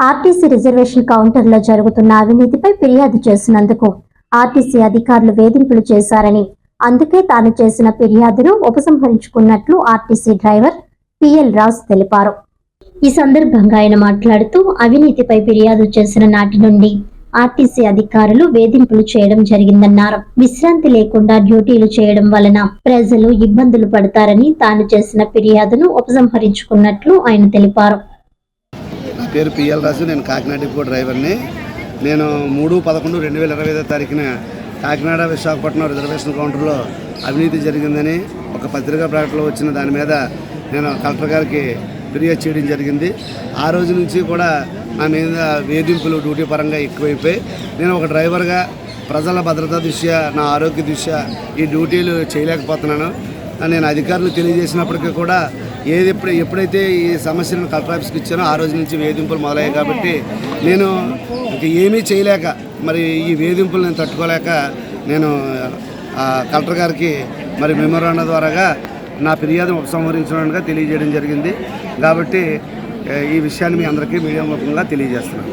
RTC reservation కౌంటర్లో జరుగుతున్న అవినీతిపై ఫిర్యాదు చేసినందుకు ఆర్టీసీ అధికారులు వేధింపులు చేశారని, అందుకే తాను చేసిన ఫిర్యాదును ఉపసంహరించుకున్నట్లు ఆర్టీసీ డ్రైవర్ పిఎల్ రాజ్ తెలిపారు. ఈ సందర్భంగా ఆయన మాట్లాడుతూ, అవినీతిపై ఫిర్యాదు చేసిన నాటి నుండి ఆర్టీసీ అధికారులు వేధింపులు చేయడం జరిగిందన్నారు. విశ్రాంతి లేకుండా డ్యూటీలు చేయడం వలన ప్రజలు ఇబ్బందులు పడతారని తాను చేసిన ఫిర్యాదును ఉపసంహరించుకున్నట్లు ఆయన తెలిపారు. నా పేరు పిఎల్ రాజు. నేను కాకినాడ డిపో డ్రైవర్ని. నేను 3/11/2025 తారీఖున కాకినాడ విశాఖపట్నం రిజర్వేషన్ కౌంటర్లో అవినీతి జరిగిందని ఒక పత్రికా ప్రకటనలో వచ్చిన దాని మీద నేను కలెక్టర్ గారికి ఫిర్యాదు చేయడం జరిగింది. ఆ రోజు నుంచి కూడా నా మీద వేధింపులు డ్యూటీ పరంగా ఎక్కువైపోయి నేను ఒక డ్రైవర్గా ప్రజల భద్రతా దృష్ట్యా, నా ఆరోగ్య దృష్ట్యా ఈ డ్యూటీలు చేయలేకపోతున్నాను. నేను అధికారులు తెలియజేసినప్పటికీ కూడా ఎప్పుడైతే ఈ సమస్యలను కలెక్టర్ ఆఫీస్కి ఇచ్చానో ఆ రోజు నుంచి వేధింపులు మొదలయ్యాయి. కాబట్టి నేను ఇంక ఏమీ చేయలేక, మరి ఈ వేధింపులు నేను తట్టుకోలేక నేను కలెక్టర్ గారికి మరి మెమోరాండం ద్వారాగా నా ఫిర్యాదును ఉపసంహరించడానికి తెలియజేయడం జరిగింది. కాబట్టి ఈ విషయాన్ని మీ అందరికీ మీడియా ముఖంగా తెలియజేస్తున్నాను.